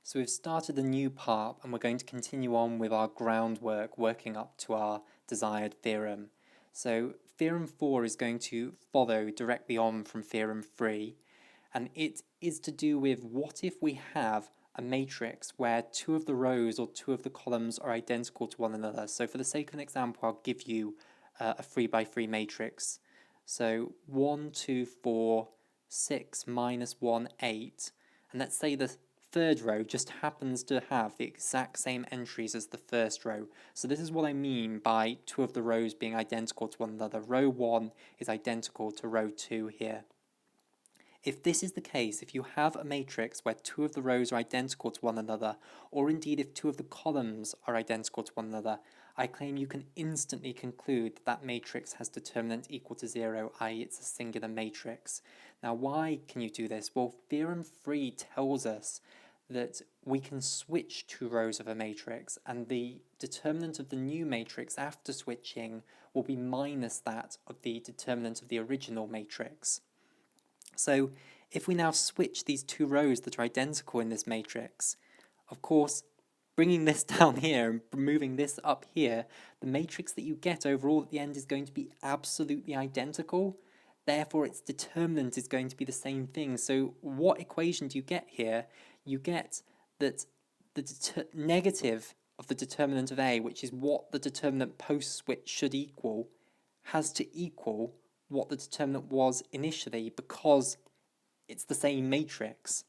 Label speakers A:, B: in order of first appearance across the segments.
A: So we've started a new part and we're going to continue on with our groundwork, working up to our desired theorem. So Theorem 4 is going to follow directly on from Theorem 3, and it is to do with what if we have a matrix where two of the rows or two of the columns are identical to one another. So for the sake of an example, I'll give you a 3 by 3 matrix. So 1, 2, 4, 6, minus 1, 8. And let's say the third row just happens to have the exact same entries as the first row. So this is what I mean by two of the rows being identical to one another. Row 1 is identical to row 2 here. If this is the case, if you have a matrix where two of the rows are identical to one another, or indeed if two of the columns are identical to one another, I claim you can instantly conclude that that matrix has determinant equal to 0, i.e. it's a singular matrix. Now why can you do this? Well, Theorem 3 tells us that we can switch two rows of a matrix, and the determinant of the new matrix after switching will be minus that of the determinant of the original matrix. So if we now switch these two rows that are identical in this matrix, of course, bringing this down here and moving this up here, the matrix that you get overall at the end is going to be absolutely identical. Therefore, its determinant is going to be the same thing. So what equation do you get here? You get that the negative of the determinant of A, which is what the determinant post-switch should equal, has to equal what the determinant was initially because it's the same matrix.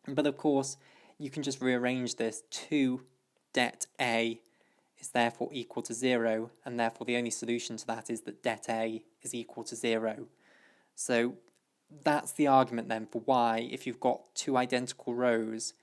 A: But of course, you can just rearrange this. 2 det A is therefore equal to 0, and therefore the only solution to that is that det A is equal to 0. So that's the argument then for why, if you've got two identical rows,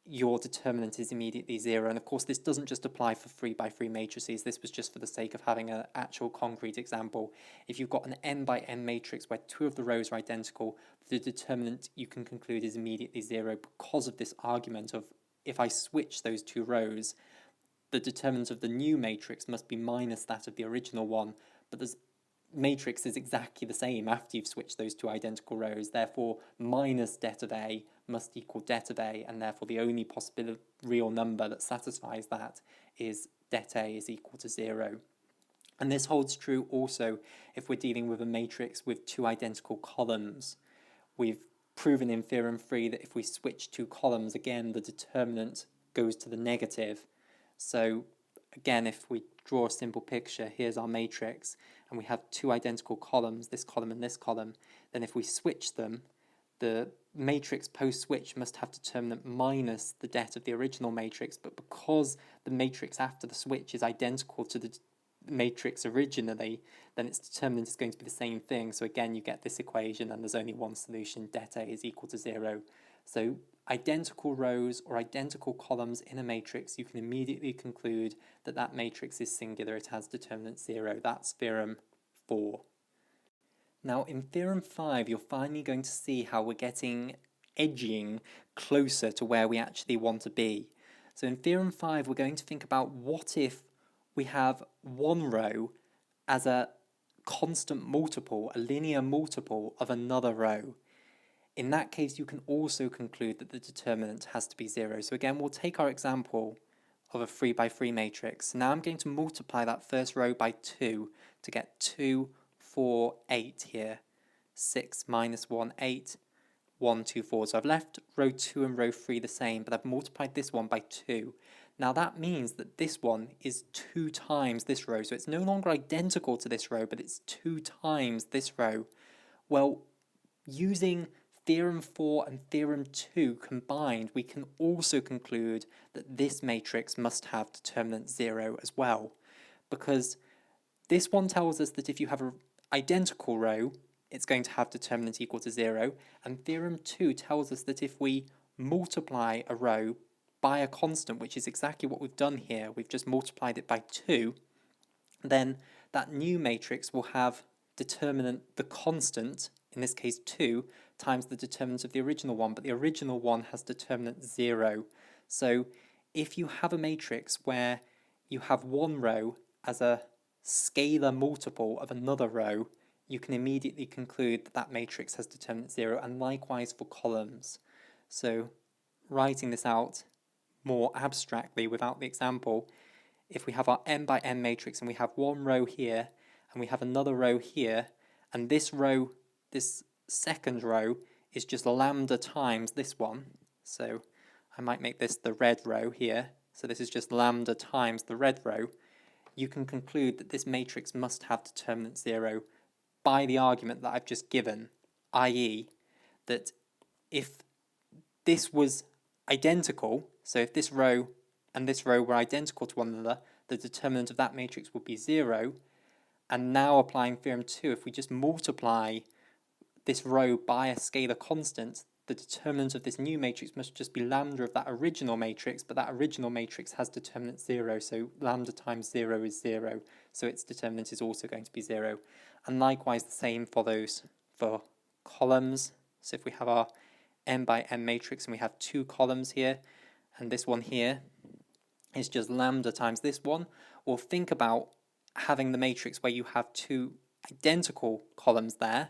A: your determinant is immediately 0. And of course, this doesn't just apply for 3 by 3 matrices. This was just for the sake of having an actual concrete example. If you've got an n by n matrix where two of the rows are identical, the determinant you can conclude is immediately 0 because of this argument of if I switch those two rows, the determinant of the new matrix must be minus that of the original one, but the matrix is exactly the same after you've switched those two identical rows. Therefore, minus det of A must equal det of A, and therefore the only possible real number that satisfies that is det A is equal to 0. And this holds true also if we're dealing with a matrix with two identical columns. We've proven in Theorem 3 that if we switch two columns, again, the determinant goes to the negative. So again, if we draw a simple picture, here's our matrix, and we have two identical columns, this column and this column, then if we switch them, the matrix post-switch must have determinant minus the det of the original matrix, but because the matrix after the switch is identical to the matrix originally, then its determinant is going to be the same thing. So again, you get this equation, and there's only one solution, det A is equal to 0. So identical rows or identical columns in a matrix, you can immediately conclude that that matrix is singular, it has determinant 0. That's Theorem 4. Now in Theorem 5, you're finally going to see how we're getting edging closer to where we actually want to be. So in Theorem 5, we're going to think about what if we have one row as a constant multiple, a linear multiple of another row. In that case, you can also conclude that the determinant has to be 0. So again, we'll take our example of a 3 by 3 matrix. Now I'm going to multiply that first row by 2 to get 2, 4, 8 here. 6 minus 1, 8, 1, 2, 4. So I've left row 2 and row 3 the same, but I've multiplied this one by 2. Now that means that this one is 2 times this row. So it's no longer identical to this row, but it's 2 times this row. Well, using Theorem 4 and Theorem 2 combined, we can also conclude that this matrix must have determinant 0 as well. Because this one tells us that if you have an identical row, it's going to have determinant equal to 0. And Theorem 2 tells us that if we multiply a row by a constant, which is exactly what we've done here, we've just multiplied it by 2, then that new matrix will have determinant, the constant, in this case 2, times the determinant of the original one, but the original one has determinant 0. So if you have a matrix where you have one row as a scalar multiple of another row, you can immediately conclude that that matrix has determinant 0, and likewise for columns. So writing this out more abstractly without the example, if we have our n by n matrix and we have one row here and we have another row here, and this row, this second row, is just lambda times this one. So I might make this the red row here. So this is just lambda times the red row. You can conclude that this matrix must have determinant 0 by the argument that I've just given, i.e. that if this was identical, so if this row and this row were identical to one another, the determinant of that matrix would be 0. And now applying theorem 2, if we just multiply this row by a scalar constant, the determinant of this new matrix must just be lambda of that original matrix, but that original matrix has determinant 0, so lambda times 0 is 0, so its determinant is also going to be 0. And likewise the same follows for columns. So if we have our n by n matrix and we have two columns here, and this one here is just lambda times this one, or think about having the matrix where you have two identical columns there,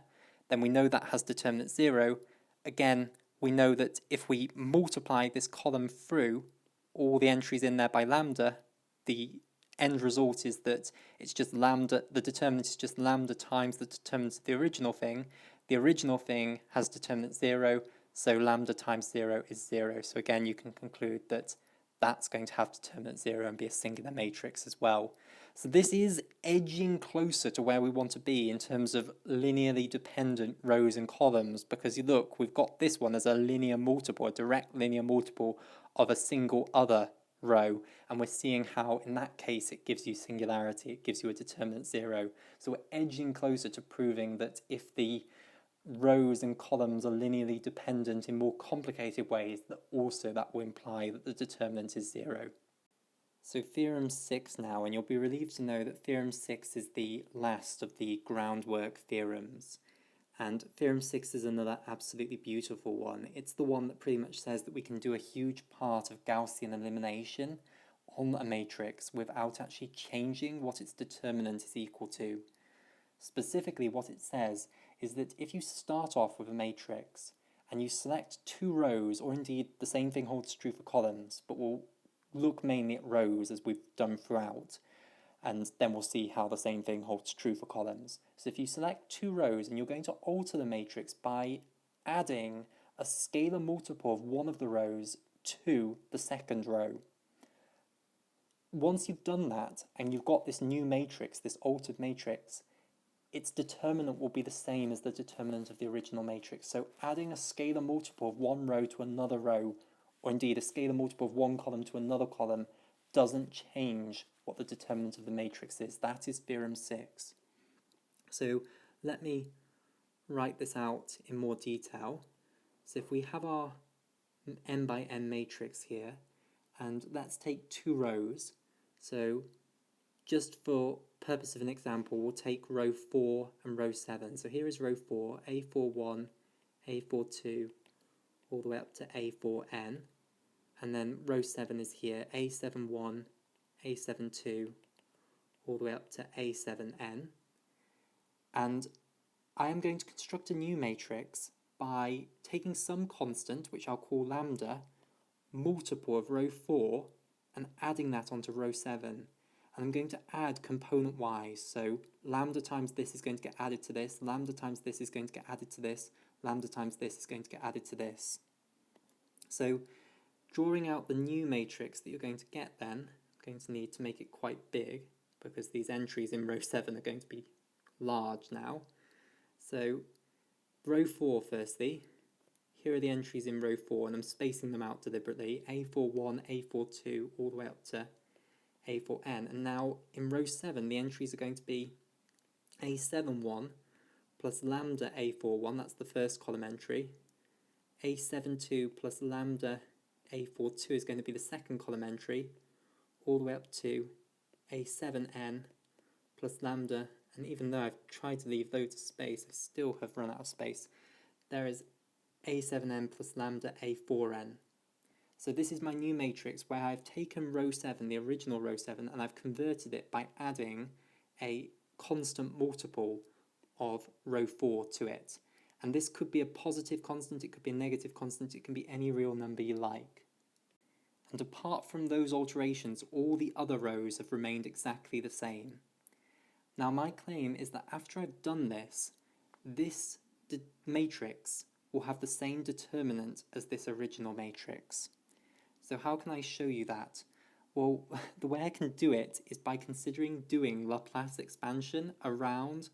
A: then we know that has determinant 0. Again, we know that if we multiply this column through all the entries in there by lambda, the end result is that it's just lambda, the determinant is just lambda times the determinant of the original thing. The original thing has determinant 0, so lambda times 0 is 0. So again, you can conclude that that's going to have determinant 0 and be a singular matrix as well. So this is edging closer to where we want to be in terms of linearly dependent rows and columns, because you look, we've got this one as a linear multiple, a direct linear multiple of a single other row, and we're seeing how in that case it gives you singularity, it gives you a determinant 0. So we're edging closer to proving that if the rows and columns are linearly dependent in more complicated ways, that also that will imply that the determinant is 0. So Theorem 6 now, and you'll be relieved to know that Theorem 6 is the last of the groundwork theorems. And Theorem 6 is another absolutely beautiful one. It's the one that pretty much says that we can do a huge part of Gaussian elimination on a matrix without actually changing what its determinant is equal to. Specifically, what it says is that if you start off with a matrix and you select two rows, or indeed the same thing holds true for columns, but we'll look mainly at rows as we've done throughout, and then we'll see how the same thing holds true for columns. So if you select two rows and you're going to alter the matrix by adding a scalar multiple of one of the rows to the second row. Once you've done that and you've got this new matrix, this altered matrix, its determinant will be the same as the determinant of the original matrix. So adding a scalar multiple of one row to another row, or indeed a scalar multiple of one column to another column, doesn't change what the determinant of the matrix is. That is Theorem 6. So let me write this out in more detail. So if we have our n by n matrix here, and let's take two rows. So just for purpose of an example, we'll take row 4 and row 7. So here is row 4, A41, A42, all the way up to A4n. And then row 7 is here, A71, A72, all the way up to A7n. And I am going to construct a new matrix by taking some constant, which I'll call lambda, multiple of row 4, and adding that onto row 7. And I'm going to add component-wise, so lambda times this is going to get added to this, lambda times this is going to get added to this, lambda times this is going to get added to this. So drawing out the new matrix that you're going to get then, I'm going to need to make it quite big, because these entries in row 7 are going to be large now. So row 4 firstly, here are the entries in row 4, and I'm spacing them out deliberately, A41, A42, all the way up to A4n. And now in row 7, the entries are going to be A71 plus lambda A41, that's the first column entry. A72 plus lambda A42 is going to be the second column entry, all the way up to A7n plus lambda, and even though I've tried to leave loads of space, I still have run out of space. There is A7n plus lambda A4n. So this is my new matrix where I've taken row 7, the original row 7, and I've converted it by adding a constant multiple of row 4 to it. And this could be a positive constant, it could be a negative constant, it can be any real number you like. And apart from those alterations, all the other rows have remained exactly the same. Now my claim is that after I've done this, this matrix will have the same determinant as this original matrix. So how can I show you that? Well, the way I can do it is by considering doing Laplace expansion around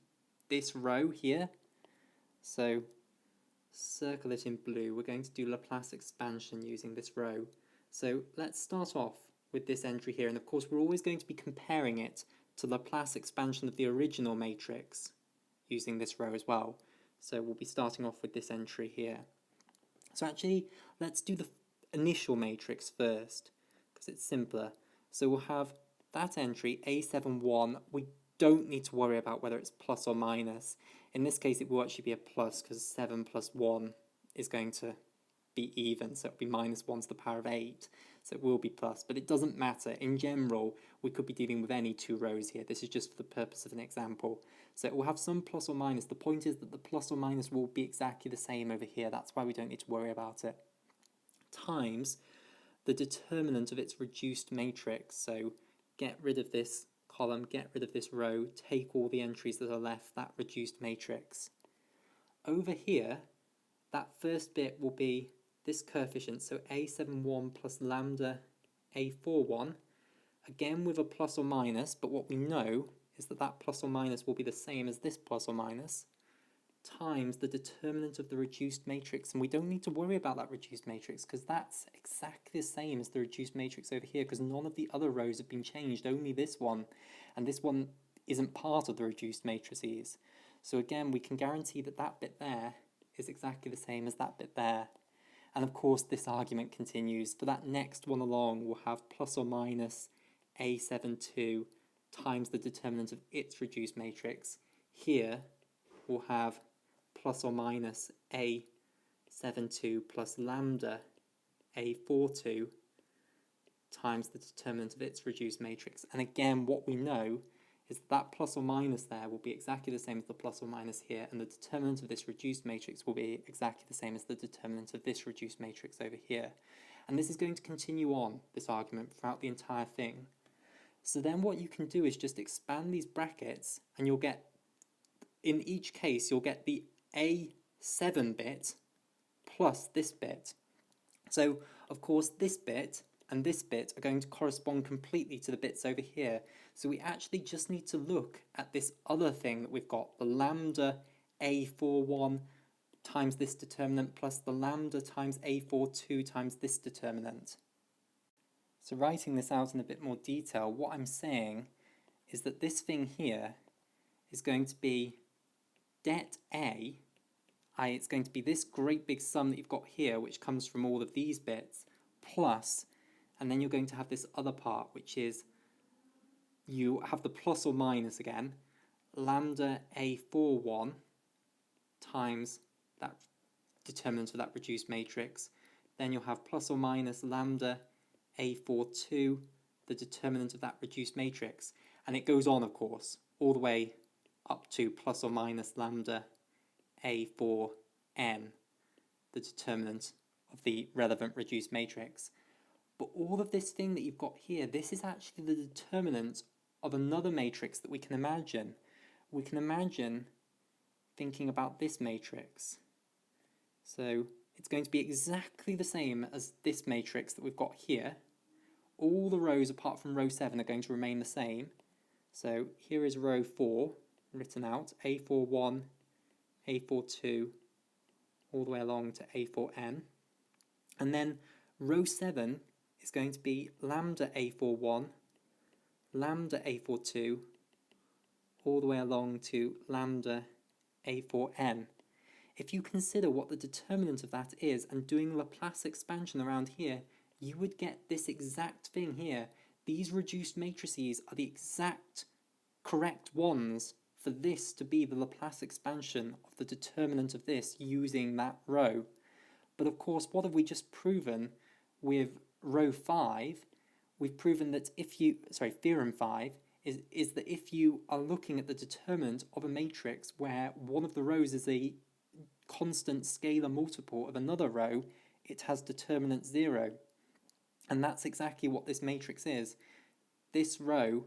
A: this row here. So circle it in blue. We're going to do Laplace expansion using this row. So let's start off with this entry here, and of course we're always going to be comparing it to Laplace expansion of the original matrix using this row as well. So we'll be starting off with this entry here. So actually, let's do the initial matrix first, because it's simpler. So we'll have that entry, A71. We don't need to worry about whether it's plus or minus. In this case, it will actually be a plus, because 7 plus 1 is going to be even, so it'll be minus 1 to the power of 8. So it will be plus, but it doesn't matter. In general, we could be dealing with any two rows here. This is just for the purpose of an example. So it will have some plus or minus. The point is that the plus or minus will be exactly the same over here. That's why we don't need to worry about it. Times the determinant of its reduced matrix. So get rid of this column, get rid of this row, take all the entries that are left, that reduced matrix. Over here, that first bit will be this coefficient, so A71 plus lambda A41, again with a plus or minus, but what we know is that that plus or minus will be the same as this plus or minus, times the determinant of the reduced matrix. And we don't need to worry about that reduced matrix, because that's exactly the same as the reduced matrix over here, because none of the other rows have been changed, only this one. And this one isn't part of the reduced matrices. So again, we can guarantee that that bit there is exactly the same as that bit there. And of course, this argument continues. For that next one along, we'll have plus or minus A72 times the determinant of its reduced matrix. Here, we'll have plus or minus A72 plus lambda A42 times the determinant of its reduced matrix. And again, what we know is that plus or minus there will be exactly the same as the plus or minus here, and the determinant of this reduced matrix will be exactly the same as the determinant of this reduced matrix over here. And this is going to continue on, this argument, throughout the entire thing. So then what you can do is just expand these brackets, and you'll get, in each case, you'll get the A7 bit plus this bit. So, of course, this bit and this bit are going to correspond completely to the bits over here. So we actually just need to look at this other thing that we've got, the lambda A41 times this determinant plus the lambda times A42 times this determinant. So writing this out in a bit more detail, what I'm saying is that this thing here is going to be det A, i.e. it's going to be this great big sum that you've got here, which comes from all of these bits, plus, and then you're going to have this other part, which is you have the plus or minus again, lambda A41 times that determinant of that reduced matrix. Then you'll have plus or minus lambda A42, the determinant of that reduced matrix. And it goes on, of course, all the way up to plus or minus lambda A4n, the determinant of the relevant reduced matrix. But all of this thing that you've got here, this is actually the determinant of another matrix that we can imagine. We can imagine thinking about this matrix. So it's going to be exactly the same as this matrix that we've got here. All the rows apart from row 7 are going to remain the same. So here is row 4 written out, A41, A42, all the way along to A4n. And then row 7 is going to be lambda A41, lambda A42, all the way along to lambda A4n. If you consider what the determinant of that is and doing Laplace expansion around here, you would get this exact thing here. These reduced matrices are the exact correct ones for this to be the Laplace expansion of the determinant of this using that row. But of course, what have we just proven with row 5? We've proven that Theorem 5 is that if you are looking at the determinant of a matrix where one of the rows is a constant scalar multiple of another row, it has determinant 0. And that's exactly what this matrix is. This row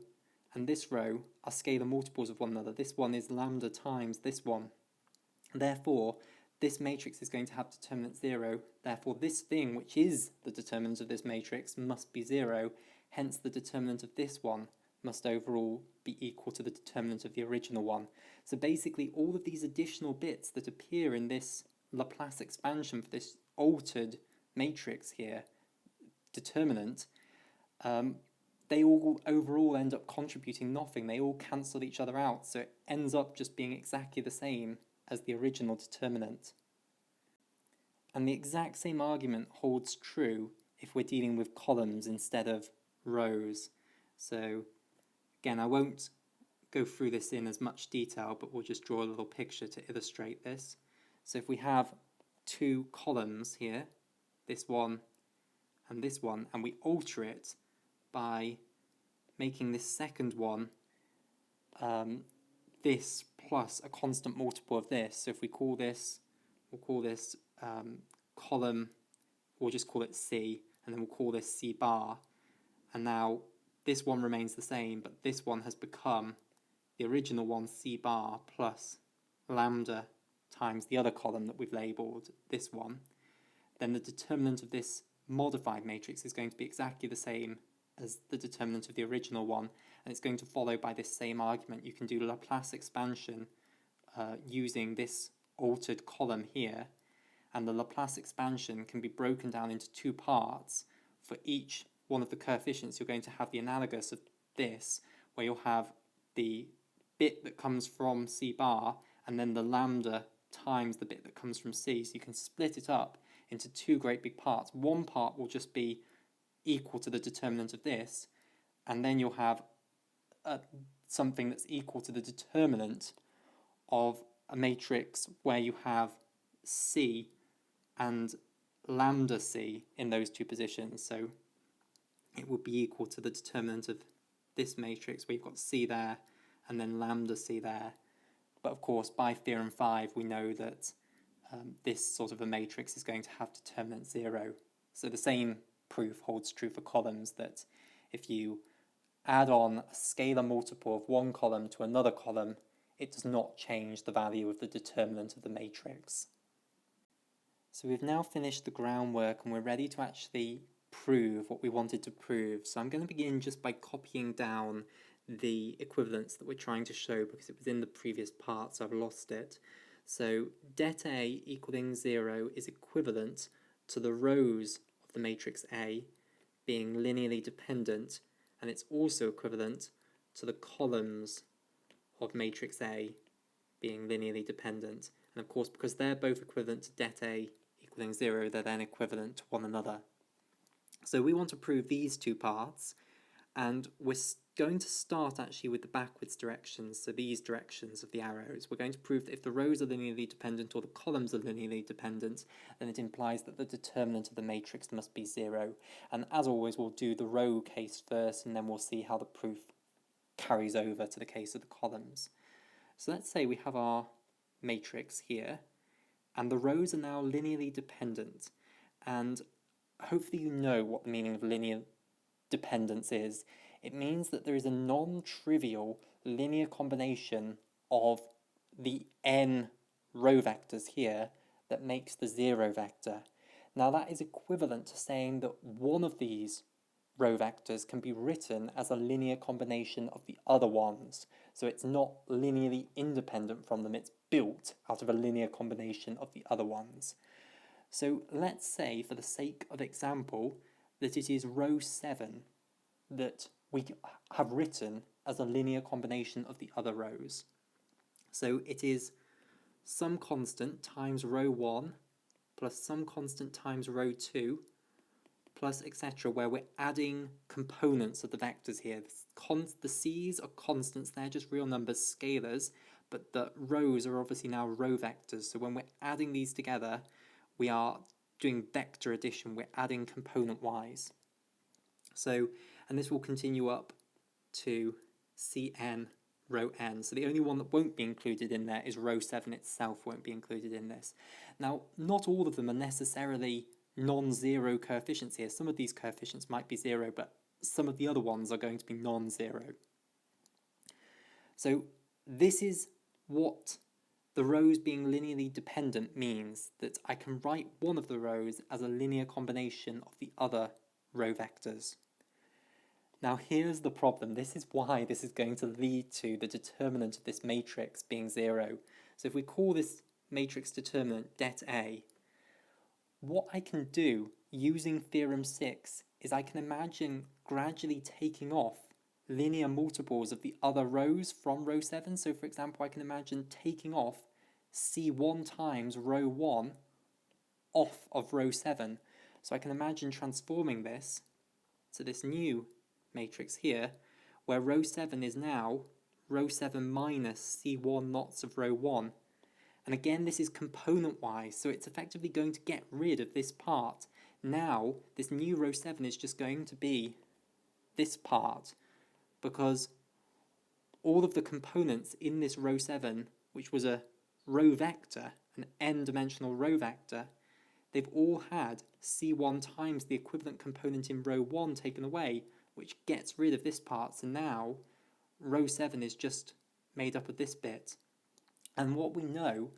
A: and this row are scalar multiples of one another. This one is lambda times this one. Therefore, this matrix is going to have determinant 0. Therefore, this thing, which is the determinant of this matrix, must be 0. Hence, the determinant of this one must overall be equal to the determinant of the original one. So basically, all of these additional bits that appear in this Laplace expansion for this altered matrix here, determinant, they all overall end up contributing nothing. They all cancel each other out, so it ends up just being exactly the same as the original determinant. And the exact same argument holds true if we're dealing with columns instead of rows. So again, I won't go through this in as much detail, but we'll just draw a little picture to illustrate this. So if we have two columns here, this one, and we alter it by making this second one this plus a constant multiple of this. So if we call this, we'll call this column, we'll just call it C, and then we'll call this C bar. And now this one remains the same, but this one has become the original one, C bar, plus lambda times the other column that we've labelled, this one. Then the determinant of this modified matrix is going to be exactly the same as the determinant of the original one, and it's going to follow by this same argument. You can do Laplace expansion using this altered column here, and the Laplace expansion can be broken down into two parts. For each one of the coefficients, you're going to have the analogous of this, where you'll have the bit that comes from C bar, and then the lambda times the bit that comes from C. So you can split it up into two great big parts. One part will just be equal to the determinant of this, and then you'll have something that's equal to the determinant of a matrix where you have C and lambda C in those two positions. So it would be equal to the determinant of this matrix where you've got C there and then lambda C there. But of course, by Theorem 5, we know that this sort of a matrix is going to have determinant 0. So the same proof holds true for columns, that if you add on a scalar multiple of one column to another column, it does not change the value of the determinant of the matrix. So we've now finished the groundwork and we're ready to actually prove what we wanted to prove. So I'm going to begin just by copying down the equivalence that we're trying to show, because it was in the previous part, so I've lost it. So det A equaling 0 is equivalent to the rows of the matrix A being linearly dependent, and it's also equivalent to the columns of matrix A being linearly dependent. And of course, because they're both equivalent to det A equaling 0, they're then equivalent to one another. So we want to prove these two parts, and we're going to start actually with the backwards directions, so these directions of the arrows. We're going to prove that if the rows are linearly dependent or the columns are linearly dependent, then it implies that the determinant of the matrix must be 0. And as always, we'll do the row case first, and then we'll see how the proof carries over to the case of the columns. So let's say we have our matrix here, and the rows are now linearly dependent. And hopefully you know what the meaning of linear dependence is. It means that there is a non-trivial linear combination of the n row vectors here that makes the 0 vector. Now that is equivalent to saying that one of these row vectors can be written as a linear combination of the other ones. So it's not linearly independent from them, it's built out of a linear combination of the other ones. So let's say, for the sake of example, that it is row 7 that we have written as a linear combination of the other rows. So it is some constant times row 1 plus some constant times row 2 plus etc., where we're adding components of the vectors here. The C's are constants, they're just real numbers, scalars, but the rows are obviously now row vectors. So when we're adding these together, we are doing vector addition, we're adding component-wise. So, and this will continue up to Cn row n. So the only one that won't be included in there is row 7 itself won't be included in this. Now, not all of them are necessarily non-zero coefficients here. Some of these coefficients might be 0, but some of the other ones are going to be non-zero. So this is what the rows being linearly dependent means, that I can write one of the rows as a linear combination of the other row vectors. Now here's the problem. This is why this is going to lead to the determinant of this matrix being 0. So if we call this matrix determinant det A, what I can do using Theorem 6 is I can imagine gradually taking off linear multiples of the other rows from row 7. So for example, I can imagine taking off C1 times row 1 off of row 7. So I can imagine transforming this to this new matrix here, where row 7 is now row 7 minus C1 lots of row 1. And again, this is component-wise, so it's effectively going to get rid of this part. Now, this new row 7 is just going to be this part, because all of the components in this row 7, which was a row vector, an n-dimensional row vector, they've all had C1 times the equivalent component in row 1 taken away, which gets rid of this part. So now row 7 is just made up of this bit. And what we know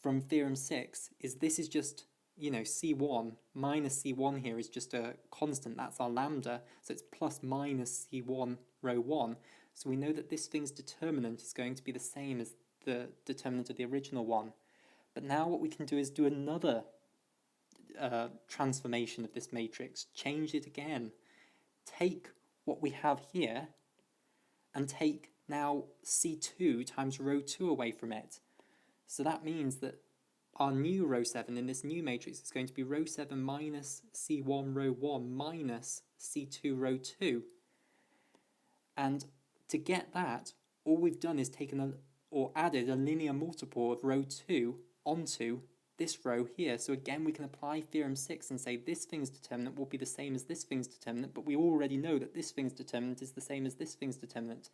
A: from Theorem 6 is this is just, C1 minus C1 here is just a constant. That's our lambda. So it's plus minus C1 row 1. So we know that this thing's determinant is going to be the same as the determinant of the original one. But now what we can do is do another transformation of this matrix, change it again. Take what we have here and take now C2 times row 2 away from it. So that means that our new row 7 in this new matrix is going to be row 7 minus C1 row 1 minus C2 row 2. And to get that, all we've done is taken added a linear multiple of row 2 onto this row here. So again, we can apply Theorem 6 and say this thing's determinant will be the same as this thing's determinant, but we already know that this thing's determinant is the same as this thing's determinant.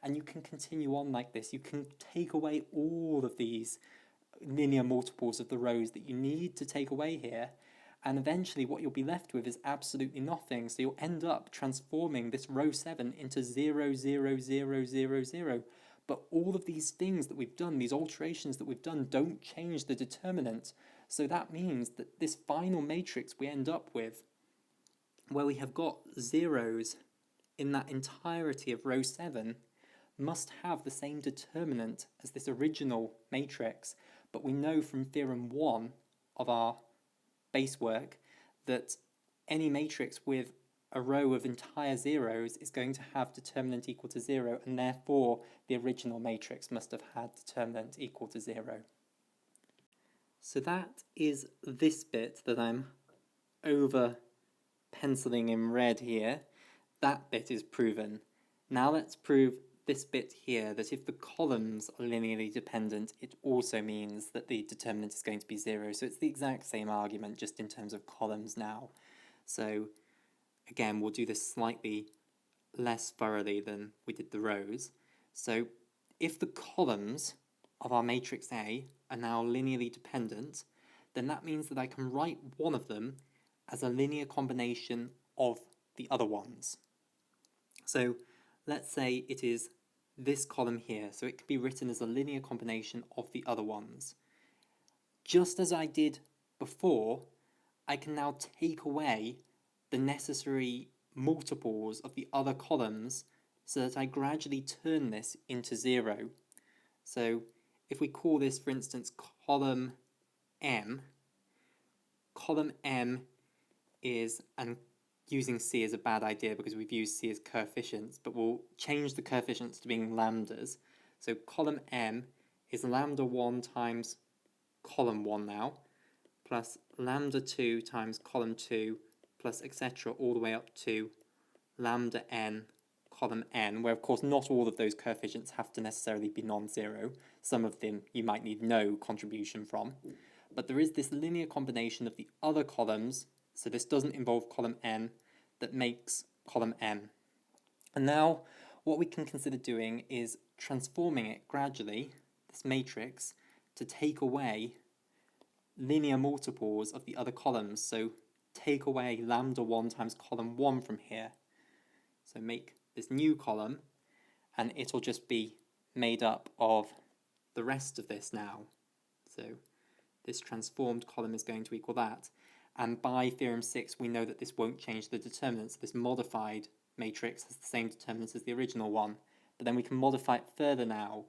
A: And you can continue on like this. You can take away all of these linear multiples of the rows that you need to take away here, and eventually what you'll be left with is absolutely nothing. So you'll end up transforming this row 7 into 0, 0, 0, 0, 0. But all of these things that we've done, these alterations that we've done, don't change the determinant. So that means that this final matrix we end up with, where we have got zeros in that entirety of row 7, must have the same determinant as this original matrix. But we know from Theorem 1 of our base work that any matrix with a row of entire zeros is going to have determinant equal to 0, and therefore the original matrix must have had determinant equal to 0. So that is this bit that I'm over penciling in red here. That bit is proven. Now let's prove this bit here, that if the columns are linearly dependent, it also means that the determinant is going to be 0. So it's the exact same argument, just in terms of columns now. So again, we'll do this slightly less thoroughly than we did the rows. So if the columns of our matrix A are now linearly dependent, then that means that I can write one of them as a linear combination of the other ones. So let's say it is this column here, so it can be written as a linear combination of the other ones. Just as I did before, I can now take away the necessary multiples of the other columns so that I gradually turn this into 0. So if we call this, for instance, column M is, and using C is a bad idea because we've used C as coefficients, but we'll change the coefficients to being lambdas. So column M is lambda 1 times column 1 now, plus lambda 2 times column 2, plus etc. all the way up to lambda n column n, where of course not all of those coefficients have to necessarily be non-zero. Some of them you might need no contribution from. But there is this linear combination of the other columns, so this doesn't involve column n, that makes column m. And now what we can consider doing is transforming it gradually, this matrix, to take away linear multiples of the other columns. So take away lambda 1 times column 1 from here. So make this new column, and it'll just be made up of the rest of this now. So this transformed column is going to equal that. And by Theorem 6, we know that this won't change the determinants. This modified matrix has the same determinants as the original one. But then we can modify it further now.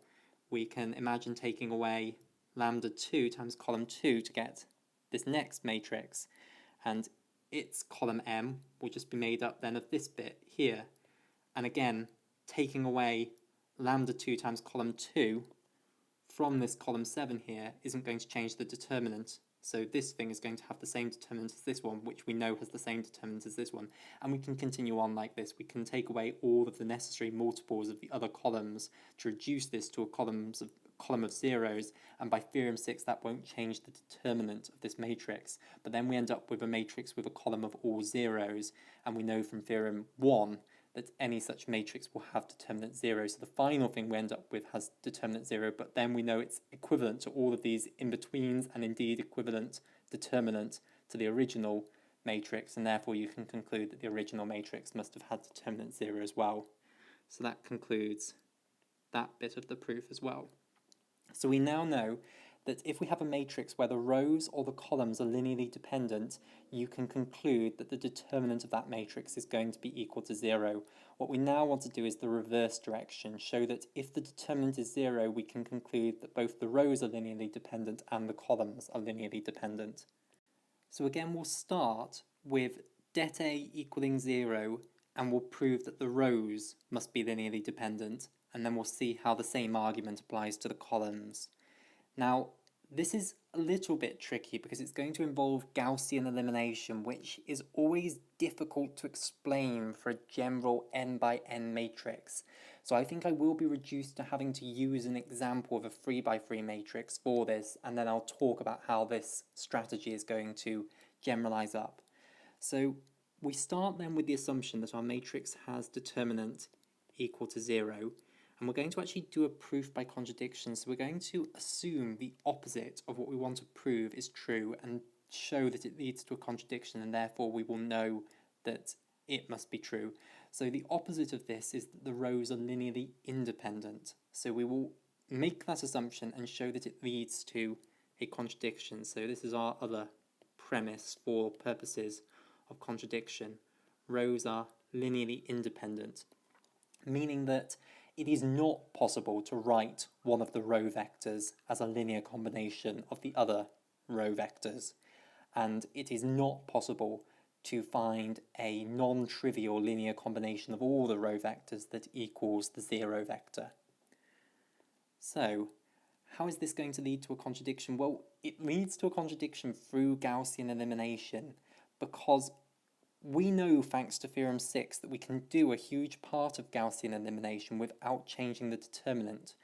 A: We can imagine taking away lambda 2 times column 2 to get this next matrix. And its column M will just be made up then of this bit here. And again, taking away lambda 2 times column 2 from this column 7 here isn't going to change the determinant. So this thing is going to have the same determinant as this one, which we know has the same determinant as this one. And we can continue on like this. We can take away all of the necessary multiples of the other columns to reduce this to a column of zeros, and by Theorem 6 that won't change the determinant of this matrix. But then we end up with a matrix with a column of all zeros, and we know from Theorem 1 that any such matrix will have determinant 0. So the final thing we end up with has determinant 0, but then we know it's equivalent to all of these in-betweens, and indeed equivalent determinant to the original matrix, and therefore you can conclude that the original matrix must have had determinant 0 as well. So that concludes that bit of the proof as well. So we now know that if we have a matrix where the rows or the columns are linearly dependent, you can conclude that the determinant of that matrix is going to be equal to 0. What we now want to do is the reverse direction, show that if the determinant is 0, we can conclude that both the rows are linearly dependent and the columns are linearly dependent. So again, we'll start with det A equaling 0, and we'll prove that the rows must be linearly dependent, and then we'll see how the same argument applies to the columns. Now, this is a little bit tricky because it's going to involve Gaussian elimination, which is always difficult to explain for a general n by n matrix. So I think I will be reduced to having to use an example of a 3 by 3 matrix for this, and then I'll talk about how this strategy is going to generalize up. So we start then with the assumption that our matrix has determinant equal to 0. And we're going to actually do a proof by contradiction. So we're going to assume the opposite of what we want to prove is true and show that it leads to a contradiction, and therefore we will know that it must be true. So the opposite of this is that the rows are linearly independent. So we will make that assumption and show that it leads to a contradiction. So this is our other premise for purposes of contradiction. Rows are linearly independent, meaning that it is not possible to write one of the row vectors as a linear combination of the other row vectors, and it is not possible to find a non-trivial linear combination of all the row vectors that equals the 0 vector. So, how is this going to lead to a contradiction? Well, it leads to a contradiction through Gaussian elimination, because we know, thanks to Theorem 6, that we can do a huge part of Gaussian elimination without changing the determinant.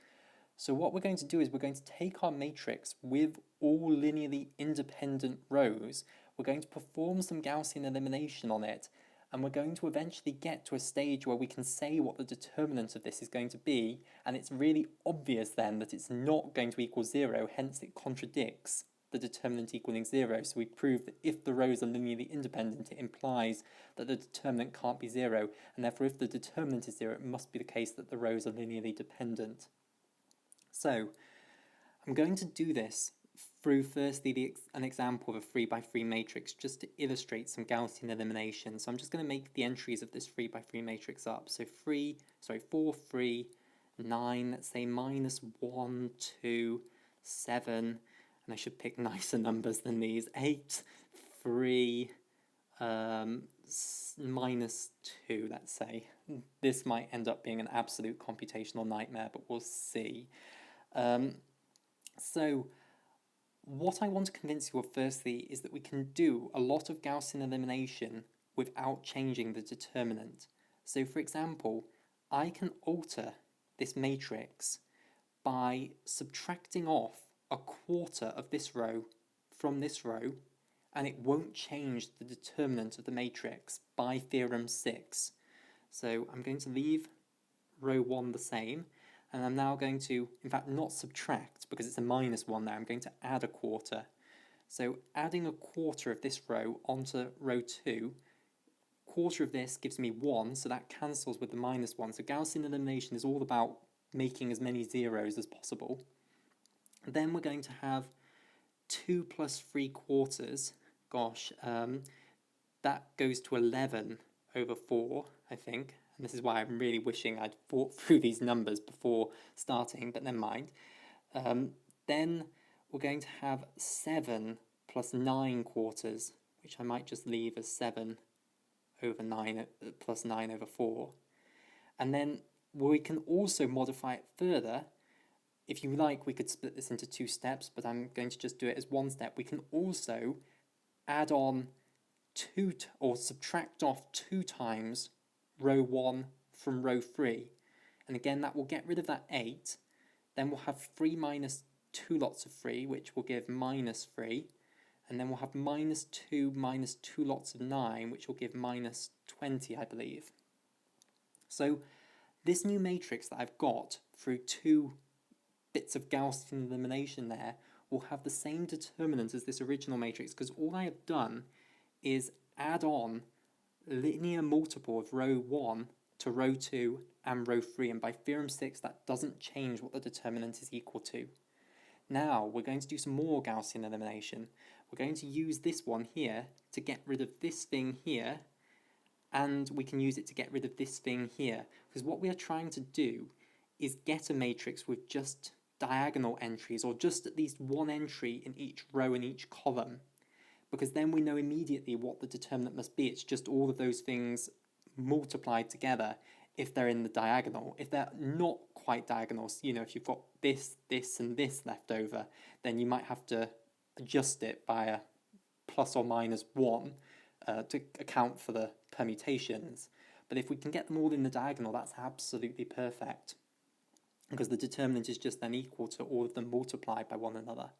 A: So what we're going to do is we're going to take our matrix with all linearly independent rows, we're going to perform some Gaussian elimination on it, and we're going to eventually get to a stage where we can say what the determinant of this is going to be, and it's really obvious then that it's not going to equal 0, hence it contradicts the determinant equaling 0. So we prove that if the rows are linearly independent, it implies that the determinant can't be 0, and therefore if the determinant is 0, it must be the case that the rows are linearly dependent. So I'm going to do this through firstly an example of a 3 by 3 matrix just to illustrate some Gaussian elimination. So I'm just going to make the entries of this 3 by 3 matrix up. So 4, 3, 9, let's say -1, 2, 7, and I should pick nicer numbers than these, 8, 3, -2, let's say. This might end up being an absolute computational nightmare, but we'll see. So what I want to convince you of firstly is that we can do a lot of Gaussian elimination without changing the determinant. So for example, I can alter this matrix by subtracting off a quarter of this row from this row, and it won't change the determinant of the matrix by Theorem 6. So I'm going to leave row 1 the same, and I'm now going to, in fact, not subtract because it's a -1 there, I'm going to add a quarter. So adding a quarter of this row onto row 2, quarter of this gives me 1, so that cancels with the -1. So Gaussian elimination is all about making as many zeros as possible. Then we're going to have 2 plus 3/4. Gosh, that goes to 11 over 4, I think. And this is why I'm really wishing I'd thought through these numbers before starting, but never mind. Then we're going to have 7 plus 9/4, which I might just leave as 7 over 9 plus 9 over 4. And then we can also modify it further. If you like, we could split this into 2 steps, but I'm going to just do it as 1 step. We can also add on or subtract off 2 times row 1 from row 3. And again, that will get rid of that 8. Then we'll have 3 minus 2 lots of 3, which will give -3. And then we'll have -2 minus 2 lots of 9, which will give -20, I believe. So this new matrix that I've got through 2 bits of Gaussian elimination there will have the same determinant as this original matrix, because all I have done is add on linear multiple of row 1 to row 2 and row 3, and by Theorem 6 that doesn't change what the determinant is equal to. Now we're going to do some more Gaussian elimination. We're going to use this one here to get rid of this thing here, and we can use it to get rid of this thing here, because what we are trying to do is get a matrix with just diagonal entries, or just at least one entry in each row and each column, because then we know immediately what the determinant must be. It's just all of those things multiplied together if they're in the diagonal. If they're not quite diagonals, you know, if you've got this, this, and this left over, then you might have to adjust it by a plus or minus 1 to account for the permutations. But if we can get them all in the diagonal, that's absolutely perfect, because the determinant is just then equal to all of them multiplied by one another.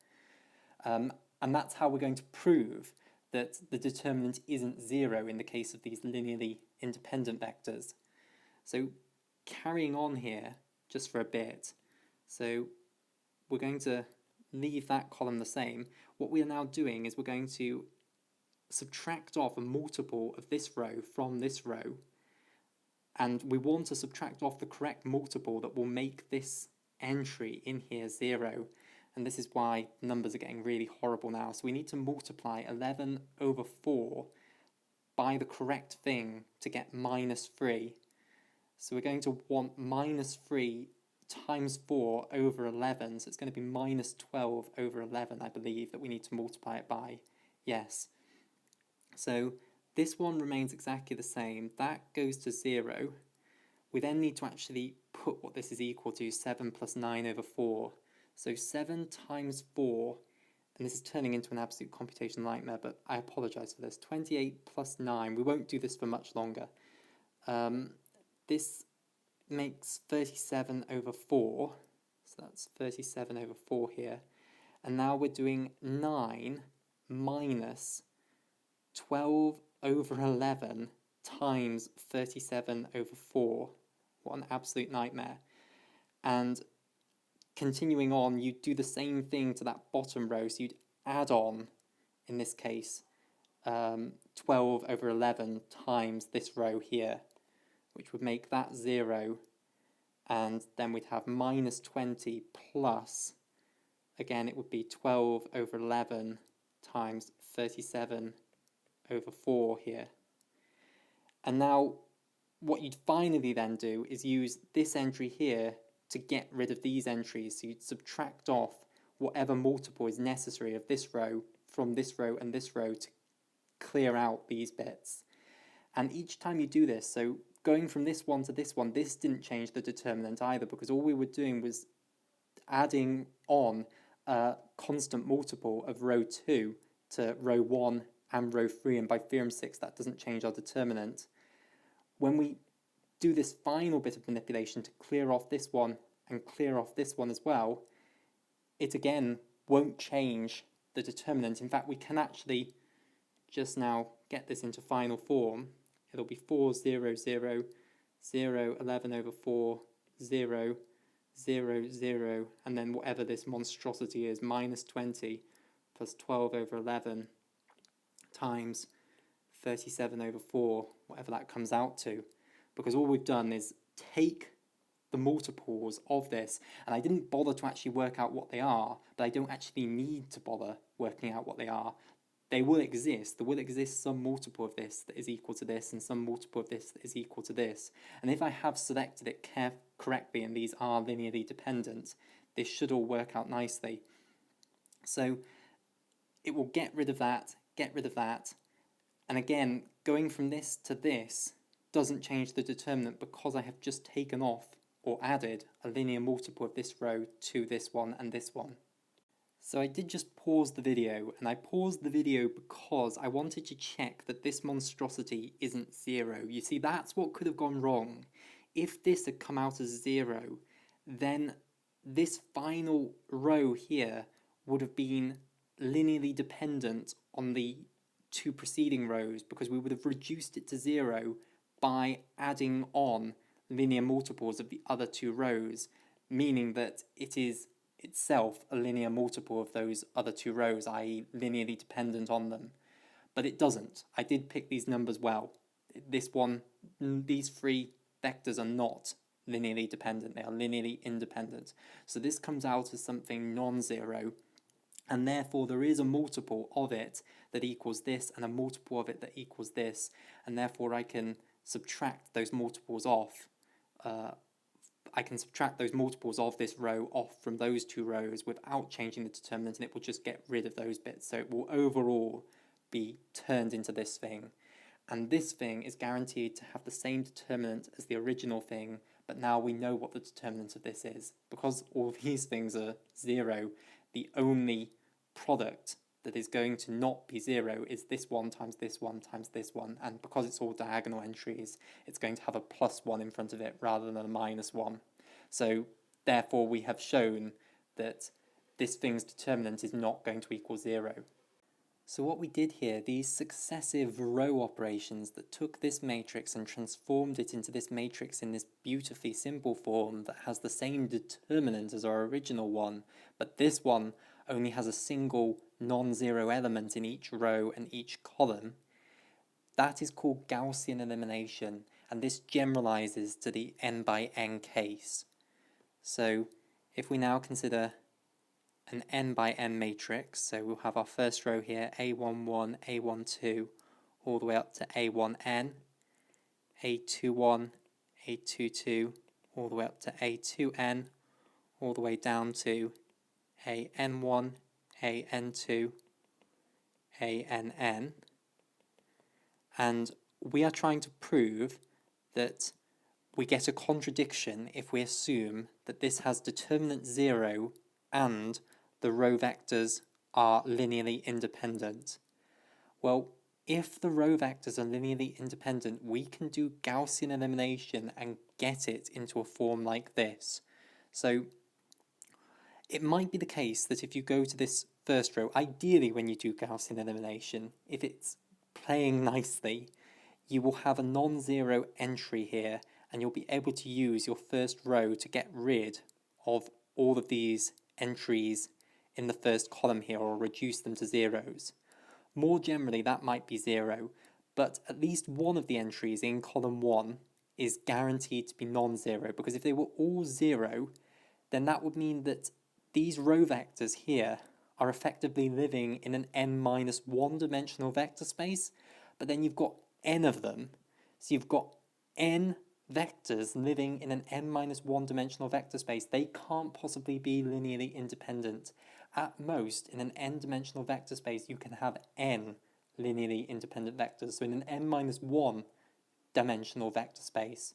A: And that's how we're going to prove that the determinant isn't 0 in the case of these linearly independent vectors. So carrying on here just for a bit, so we're going to leave that column the same. What we are now doing is we're going to subtract off a multiple of this row from this row, and we want to subtract off the correct multiple that will make this entry in here 0. And this is why numbers are getting really horrible now. So we need to multiply 11 over 4 by the correct thing to get -3. So we're going to want -3 times 4 over 11. So it's going to be -12 over 11, I believe, that we need to multiply it by. Yes. So this one remains exactly the same. That goes to 0. We then need to actually put what this is equal to, 7 plus 9 over 4. So 7 times 4, and this is turning into an absolute computation nightmare, but I apologise for this. 28 plus 9, we won't do this for much longer. This makes 37 over 4, so that's 37 over 4 here. And now we're doing 9 minus 12 over 11 times 37 over 4. What an absolute nightmare. And continuing on, you'd do the same thing to that bottom row, so you'd add on, in this case, 12 over 11 times this row here, which would make that 0, and then we'd have -20 plus, again it would be 12 over 11 times 37 over 4 here. And now what you'd finally then do is use this entry here to get rid of these entries. So you'd subtract off whatever multiple is necessary of this row from this row and this row to clear out these bits. And each time you do this, so going from this one to this one, this didn't change the determinant either, because all we were doing was adding on a constant multiple of row 2 to row 1 and row 3, and by Theorem 6 that doesn't change our determinant. When we do this final bit of manipulation to clear off this one and clear off this one as well, it again won't change the determinant. In fact, we can actually just now get this into final form. It'll be 4, 0, 0, 0, 11 over 4, 0, 0, 0, and then whatever this monstrosity is, minus 20 plus 12 over 11 times 37 over 4, whatever that comes out to. Because all we've done is take the multiples of this, and I didn't bother to actually work out what they are, but I don't actually need to bother working out what they are. They will exist. There will exist some multiple of this that is equal to this, and some multiple of this that is equal to this. And if I have selected it correctly, and these are linearly dependent, this should all work out nicely. So it will get rid of that, and again, going from this to this doesn't change the determinant because I have just taken off or added a linear multiple of this row to this one and this one. So I did just pause the video, and I paused the video because I wanted to check that this monstrosity isn't 0. You see, that's what could have gone wrong. If this had come out as 0, then this final row here would have been linearly dependent on the two preceding rows, because we would have reduced it to 0 by adding on linear multiples of the other two rows, meaning that it is itself a linear multiple of those other two rows, i.e. linearly dependent on them. But it doesn't. I did pick these numbers well. These three vectors are not linearly dependent, they are linearly independent. So this comes out as something non-zero, and therefore there is a multiple of it that equals this, and a multiple of it that equals this, and therefore I can subtract those multiples off. I can subtract those multiples of this row off from those two rows without changing the determinant, and it will just get rid of those bits. So it will overall be turned into this thing. And this thing is guaranteed to have the same determinant as the original thing, but now we know what the determinant of this is. Because all of these things are 0, the only product that is going to not be 0 is this one times this one times this one, and because it's all diagonal entries, it's going to have a +1 in front of it rather than a -1. So therefore we have shown that this thing's determinant is not going to equal 0. So what we did here, these successive row operations that took this matrix and transformed it into this matrix in this beautifully simple form that has the same determinant as our original one, but this one only has a single non-zero element in each row and each column, that is called Gaussian elimination, and this generalizes to the n by n case. So if we now consider an n by n matrix, so we'll have our first row here, A11, A12, all the way up to A1n, A21, A22, all the way up to A2n, all the way down to AN1, AN2, ANN, and we are trying to prove that we get a contradiction if we assume that this has determinant 0 and the row vectors are linearly independent. Well, if the row vectors are linearly independent, we can do Gaussian elimination and get it into a form like this. So it might be the case that if you go to this first row, ideally when you do Gaussian elimination, if it's playing nicely, you will have a non-zero entry here, and you'll be able to use your first row to get rid of all of these entries in the first column here, or reduce them to zeros. More generally, that might be 0, but at least one of the entries in column 1 is guaranteed to be non-zero, because if they were all 0, then that would mean that these row vectors here are effectively living in an n-1 dimensional vector space, but then you've got n of them. So you've got n vectors living in an n-1 dimensional vector space. They can't possibly be linearly independent. At most, in an n-dimensional vector space, you can have n linearly independent vectors. So in an n-1 dimensional vector space,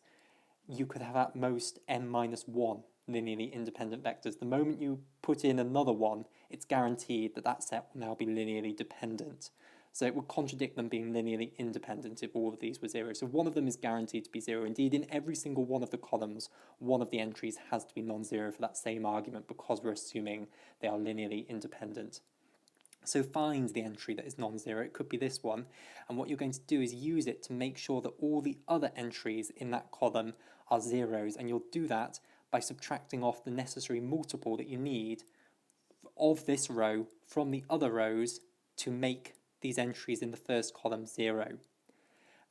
A: you could have at most n-1 linearly independent vectors. The moment you put in another one, it's guaranteed that that set will now be linearly dependent. So it would contradict them being linearly independent if all of these were 0. So one of them is guaranteed to be 0. Indeed, in every single one of the columns, one of the entries has to be non-zero for that same argument, because we're assuming they are linearly independent. So find the entry that is non-zero. It could be this one. And what you're going to do is use it to make sure that all the other entries in that column are zeros. And you'll do that by subtracting off the necessary multiple that you need of this row from the other rows to make these entries in the first column 0.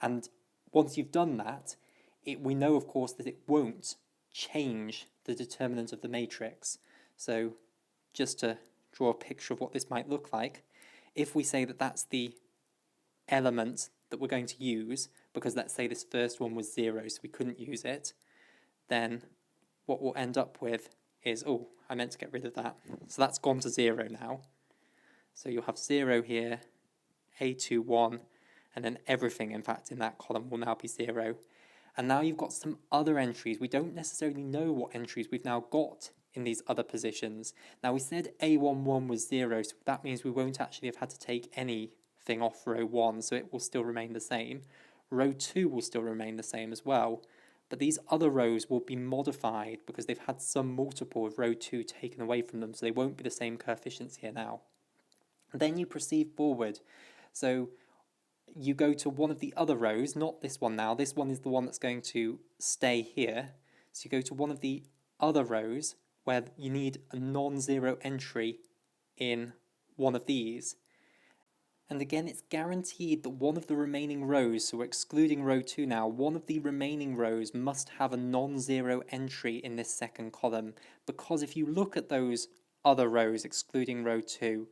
A: And once you've done that, we know, of course, that it won't change the determinant of the matrix. So just to draw a picture of what this might look like, if we say that that's the element that we're going to use, because let's say this first one was 0, so we couldn't use it, then what we'll end up with is, oh, I meant to get rid of that. So that's gone to 0 now. So you'll have 0 here, A2, 1, and then everything, in fact, in that column will now be 0. And now you've got some other entries. We don't necessarily know what entries we've now got in these other positions. Now we said A11 was 0, so that means we won't actually have had to take anything off row 1, so it will still remain the same. Row 2 will still remain the same as well, but these other rows will be modified because they've had some multiple of row 2 taken away from them, so they won't be the same coefficients here now. And then you proceed forward. So you go to one of the other rows, not this one now. This one is the one that's going to stay here. So you go to one of the other rows where you need a non-zero entry in one of these. And again, it's guaranteed that one of the remaining rows, so we're excluding row 2 now, one of the remaining rows must have a non-zero entry in this second column, because if you look at those other rows, excluding row 2,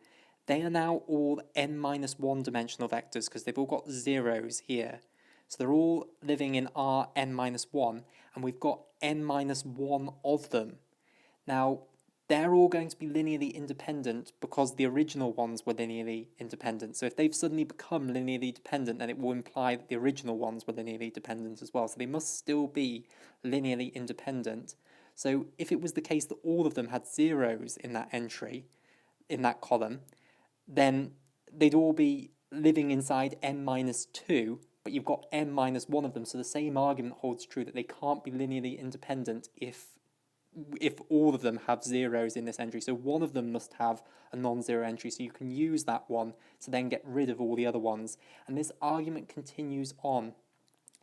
A: they are now all n-1 dimensional vectors because they've all got zeros here. So they're all living in R n-1, and we've got n-1 of them. Now, they're all going to be linearly independent because the original ones were linearly independent. So if they've suddenly become linearly dependent, then it will imply that the original ones were linearly dependent as well. So they must still be linearly independent. So if it was the case that all of them had zeros in that entry, in that column, then they'd all be living inside n-2, but you've got n-1 of them. So the same argument holds true that they can't be linearly independent if all of them have zeros in this entry. So one of them must have a non-zero entry, so you can use that one to then get rid of all the other ones. And this argument continues on.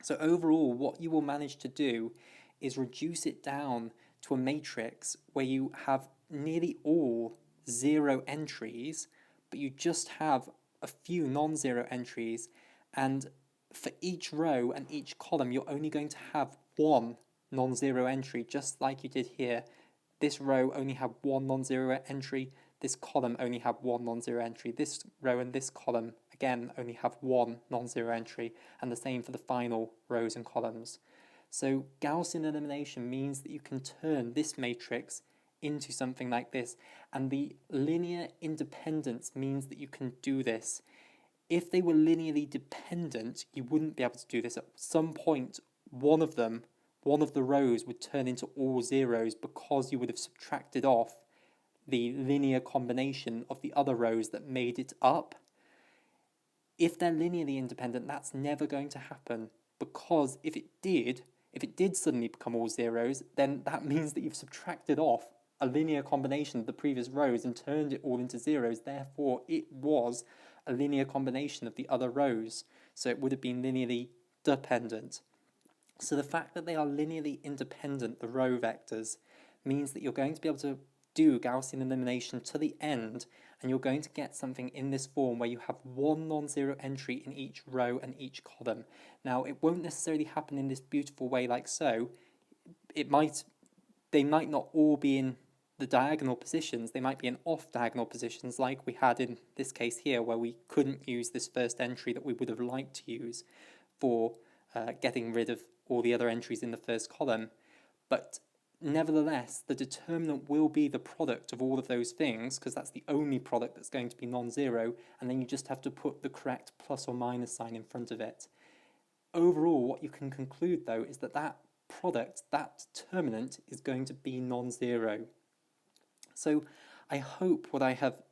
A: So overall, what you will manage to do is reduce it down to a matrix where you have nearly all zero entries, but you just have a few non-zero entries, and for each row and each column, you're only going to have one non-zero entry, just like you did here. This row only had one non-zero entry, this column only had one non-zero entry, this row and this column, again, only have one non-zero entry, and the same for the final rows and columns. So Gaussian elimination means that you can turn this matrix into something like this, and the linear independence means that you can do this. If they were linearly dependent, you wouldn't be able to do this. At some point, one of the rows would turn into all zeros because you would have subtracted off the linear combination of the other rows that made it up. If they're linearly independent, that's never going to happen, because if it did suddenly become all zeros, then that means that you've subtracted off a linear combination of the previous rows and turned it all into zeros. Therefore, it was a linear combination of the other rows, so it would have been linearly dependent. So the fact that they are linearly independent, the row vectors, means that you're going to be able to do Gaussian elimination to the end, and you're going to get something in this form where you have one non-zero entry in each row and each column. Now, it won't necessarily happen in this beautiful way like so. They might not all be in the diagonal positions, they might be in off-diagonal positions like we had in this case here, where we couldn't use this first entry that we would have liked to use for getting rid of all the other entries in the first column. But nevertheless, the determinant will be the product of all of those things, because that's the only product that's going to be non-zero, and then you just have to put the correct plus or minus sign in front of it. Overall, what you can conclude, though, is that that product, that determinant, is going to be non-zero. So I hope what I have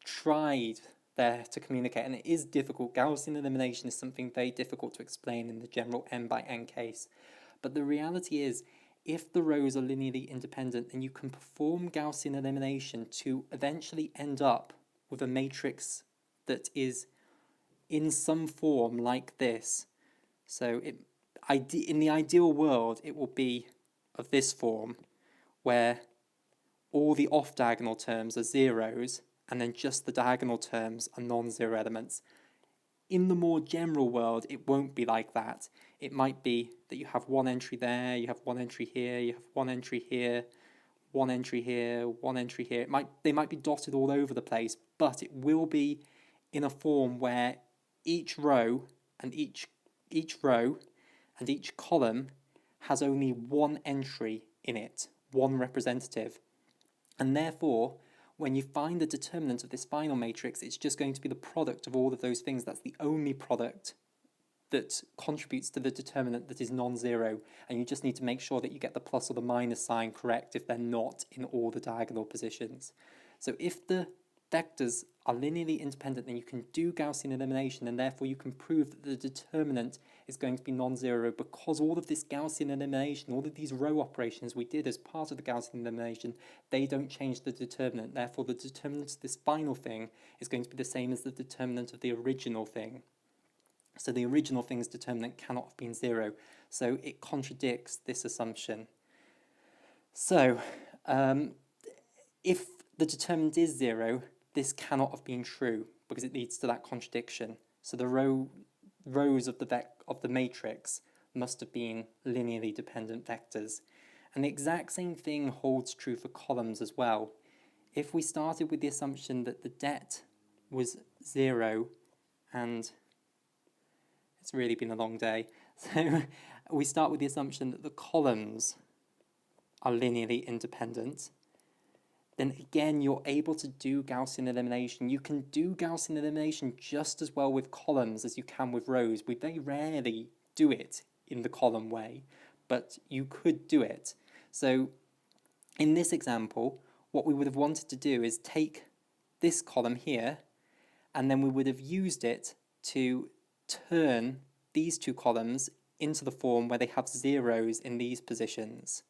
A: tried there to communicate, and it is difficult, Gaussian elimination is something very difficult to explain in the general n by n case, but the reality is, if the rows are linearly independent, then you can perform Gaussian elimination to eventually end up with a matrix that is in some form like this. So in the ideal world, it will be of this form, where all the off-diagonal terms are zeros, and then just the diagonal terms are non-zero elements. In the more general world, it won't be like that. It might be that you have one entry there, you have one entry here, you have one entry here, one entry here, one entry here. They might be dotted all over the place, but it will be in a form where each row and each column has only one entry in it, one representative. And therefore, when you find the determinant of this final matrix, it's just going to be the product of all of those things. That's the only product that contributes to the determinant that is non-zero. And you just need to make sure that you get the plus or the minus sign correct if they're not in all the diagonal positions. So if the vectors are linearly independent, then you can do Gaussian elimination, and therefore you can prove that the determinant is going to be non-zero, because all of this Gaussian elimination, all of these row operations we did as part of the Gaussian elimination, they don't change the determinant. Therefore, the determinant of this final thing is going to be the same as the determinant of the original thing. So the original thing's determinant cannot have been zero. So it contradicts this assumption. So if the determinant is zero, this cannot have been true because it leads to that contradiction. So the rows of the matrix must have been linearly dependent vectors. And the exact same thing holds true for columns as well. If we started with the assumption that the det was zero, and it's really been a long day, so we start with the assumption that the columns are linearly independent, then again, you're able to do Gaussian elimination. You can do Gaussian elimination just as well with columns as you can with rows. We very rarely do it in the column way, but you could do it. So in this example, what we would have wanted to do is take this column here, and then we would have used it to turn these two columns into the form where they have zeros in these positions.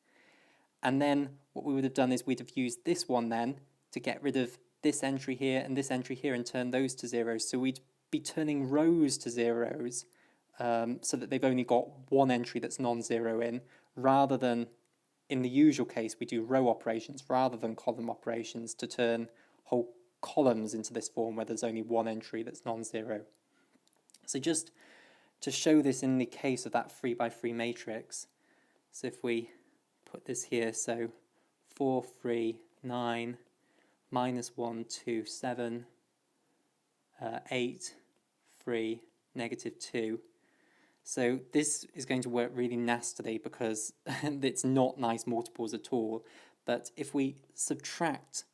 A: And then what we would have done is we'd have used this one then to get rid of this entry here and this entry here and turn those to zeros. So we'd be turning rows to zeros so that they've only got one entry that's non-zero in, rather than, in the usual case, we do row operations rather than column operations to turn whole columns into this form where there's only one entry that's non-zero. So just to show this in the case of that 3 by 3 matrix, so if we put this here, so 4, 3, 9, minus 1, 2, 7, 8, 3, negative 2. So this is going to work really nastily because it's not nice multiples at all. But if we subtract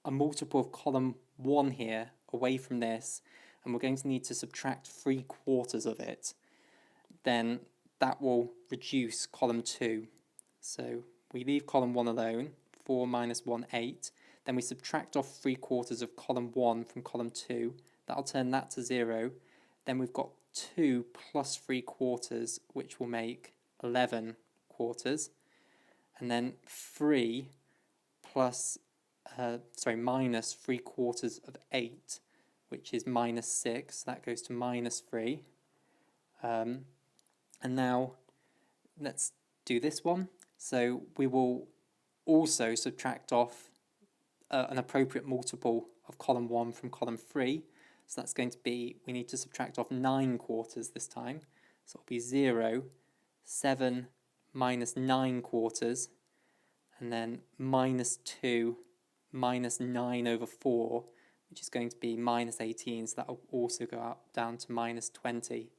A: a multiple of column 1 here away from this, and we're going to need to subtract 3/4 of it, then that will reduce column 2. So we leave column 1 alone, 4 minus 1, 8. Then we subtract off 3/4 of column 1 from column 2. That'll turn that to 0. Then we've got 2 plus 3/4, which will make 11/4. And then 3 plus, minus 3/4 of 8, which is minus 6. That goes to minus 3. And now let's do this one. So we will also subtract off an appropriate multiple of column 1 from column 3. So that's going to be, we need to subtract off 9/4 this time. So it'll be 0, 7 minus 9/4, and then minus 2 minus 9 over 4, which is going to be minus 18. So that will also go up down to minus 20.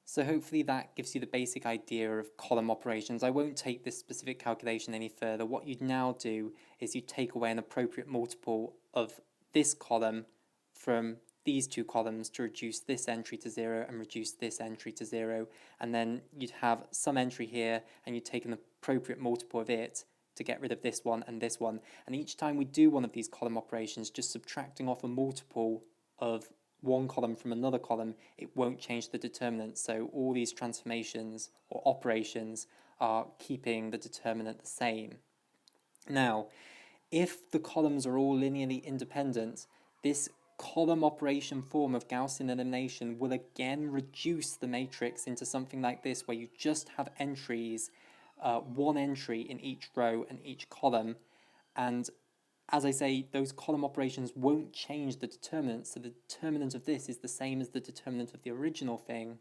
A: So hopefully that gives you the basic idea of column operations. I won't take this specific calculation any further. What you'd now do is you take away an appropriate multiple of this column from these two columns to reduce this entry to 0 and reduce this entry to 0. And then you'd have some entry here and you'd take an appropriate multiple of it to get rid of this one and this one. And each time we do one of these column operations, just subtracting off a multiple of one column from another column, it won't change the determinant. So all these transformations or operations are keeping the determinant the same. Now, if the columns are all linearly independent, this column operation form of Gaussian elimination will again reduce the matrix into something like this, where you just have entries one entry in each row and each column, and as I say, those column operations won't change the determinant, so the determinant of this is the same as the determinant of the original thing,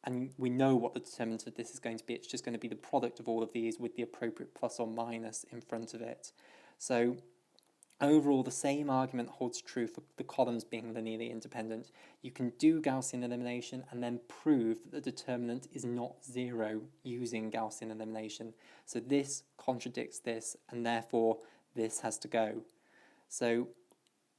A: and we know what the determinant of this is going to be. It's just going to be the product of all of these with the appropriate plus or minus in front of it. So overall, the same argument holds true for the columns being linearly independent. You can do Gaussian elimination and then prove that the determinant is not zero using Gaussian elimination. So this contradicts this, and therefore this has to go. So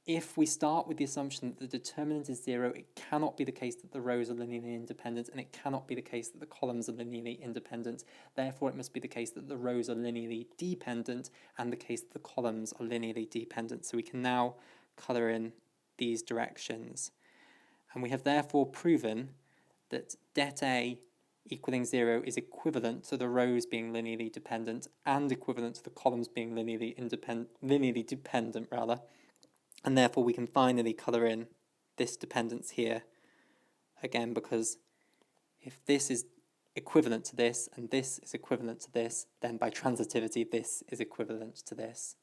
A: if we start with the assumption that the determinant is zero, it cannot be the case that the rows are linearly independent, and it cannot be the case that the columns are linearly independent. Therefore, it must be the case that the rows are linearly dependent, and the case that the columns are linearly dependent. So we can now colour in these directions. And we have therefore proven that det A equaling 0 is equivalent to the rows being linearly dependent and equivalent to the columns being linearly dependent, and therefore we can finally colour in this dependence here again, because if this is equivalent to this and this is equivalent to this, then by transitivity this is equivalent to this.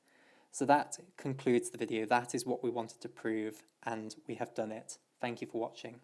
A: So that concludes the video. That is what we wanted to prove, and we have done it. Thank you for watching.